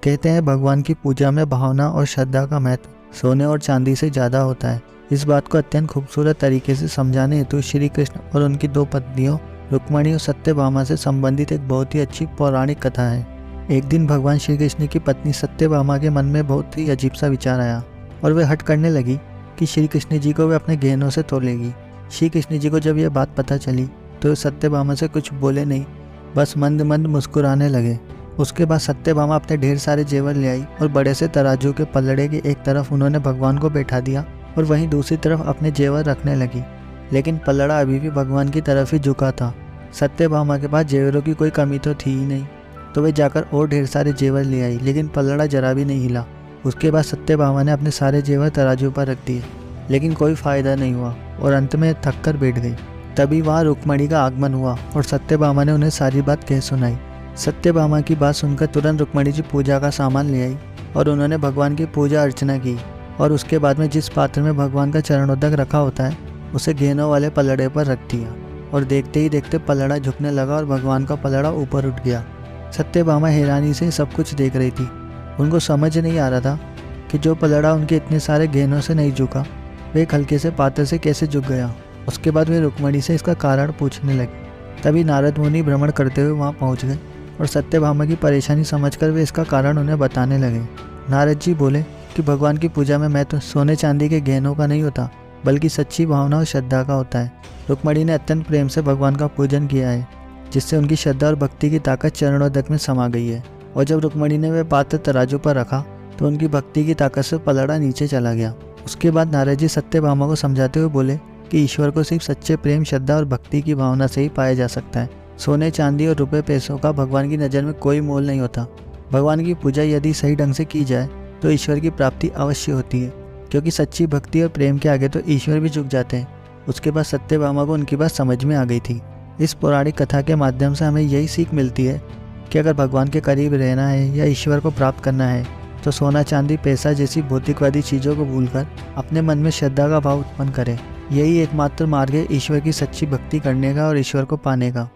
कहते हैं भगवान की पूजा में भावना और श्रद्धा का महत्व सोने और चांदी से ज़्यादा होता है। इस बात को अत्यंत खूबसूरत तरीके से समझाने हेतु श्री कृष्ण और उनकी दो पत्नियों रुक्मिणी और सत्यभामा से संबंधित एक बहुत ही अच्छी पौराणिक कथा है। एक दिन भगवान श्री कृष्ण की पत्नी सत्यभामा के मन में बहुत ही अजीब सा विचार आया और वे हट करने लगी कि श्री कृष्ण जी को वे अपने गहनों से तोलेगी। श्री कृष्ण जी को जब यह बात पता चली तो वे सत्यभामा से कुछ बोले नहीं, बस मंद मंद मुस्कुराने लगे। उसके बाद सत्यभामा अपने ढेर सारे जेवर ले आई और बड़े से तराजू के पलड़े के एक तरफ उन्होंने भगवान को बैठा दिया और वहीं दूसरी तरफ अपने जेवर रखने लगी। लेकिन पलड़ा अभी भी भगवान की तरफ ही झुका था। सत्यभामा के पास जेवरों की कोई कमी तो थी ही नहीं, तो वे जाकर और ढेर सारे जेवर ले आई, लेकिन पलड़ा जरा भी नहीं हिला। उसके बाद सत्यभामा ने अपने सारे जेवर तराजू पर रख दिए, लेकिन कोई फ़ायदा नहीं हुआ और अंत में थक कर बैठ गई। तभी वहाँ रुक्मिणी का आगमन हुआ और सत्यभामा ने उन्हें सारी बात कह सुनाई। सत्यभामा की बात सुनकर तुरंत रुक्मिणी जी पूजा का सामान ले आई और उन्होंने भगवान की पूजा अर्चना की और उसके बाद में जिस पात्र में भगवान का चरणोदक रखा होता है उसे गहनों वाले पलड़े पर रख दिया और देखते ही देखते पलड़ा झुकने लगा और भगवान का पलड़ा ऊपर उठ गया। सत्यभामा हैरानी से सब कुछ देख रही थी। उनको समझ नहीं आ रहा था कि जो पलड़ा उनके इतने सारे गहनों से नहीं झुका वे एक हल्के से पात्र से कैसे झुक गया। उसके बाद वे रुक्मिणी से इसका कारण पूछने लगे। तभी नारद मुनि भ्रमण करते हुए वहाँ पहुँच गए और सत्यभामा की परेशानी समझकर वे इसका कारण उन्हें बताने लगे। नारद जी बोले कि भगवान की पूजा में महत्व सोने चांदी के गहनों का नहीं होता, बल्कि सच्ची भावना और श्रद्धा का होता है। रुक्मिणी ने अत्यंत प्रेम से भगवान का पूजन किया है, जिससे उनकी श्रद्धा और भक्ति की ताकत चरणोदक में समा गई है। और जब रुक्मिणी ने वह पात्र तराजू पर रखा तो उनकी भक्ति की ताकत से पलड़ा नीचे चला गया। उसके बाद नारद जी सत्यभामा को समझाते हुए बोले कि ईश्वर को सिर्फ सच्चे प्रेम, श्रद्धा और भक्ति की भावना से ही पाया जा सकता है। सोने चांदी और रुपए पैसों का भगवान की नज़र में कोई मोल नहीं होता। भगवान की पूजा यदि सही ढंग से की जाए तो ईश्वर की प्राप्ति अवश्य होती है, क्योंकि सच्ची भक्ति और प्रेम के आगे तो ईश्वर भी झुक जाते हैं। उसके बाद सत्यभामा को उनकी बात समझ में आ गई थी। इस पौराणिक कथा के माध्यम से हमें यही सीख मिलती है कि अगर भगवान के करीब रहना है या ईश्वर को प्राप्त करना है तो सोना चांदी पैसा जैसी भौतिकवादी चीज़ों को भूलकर अपने मन में श्रद्धा का भाव उत्पन्न करें। यही एकमात्र मार्ग है ईश्वर की सच्ची भक्ति करने का और ईश्वर को पाने का।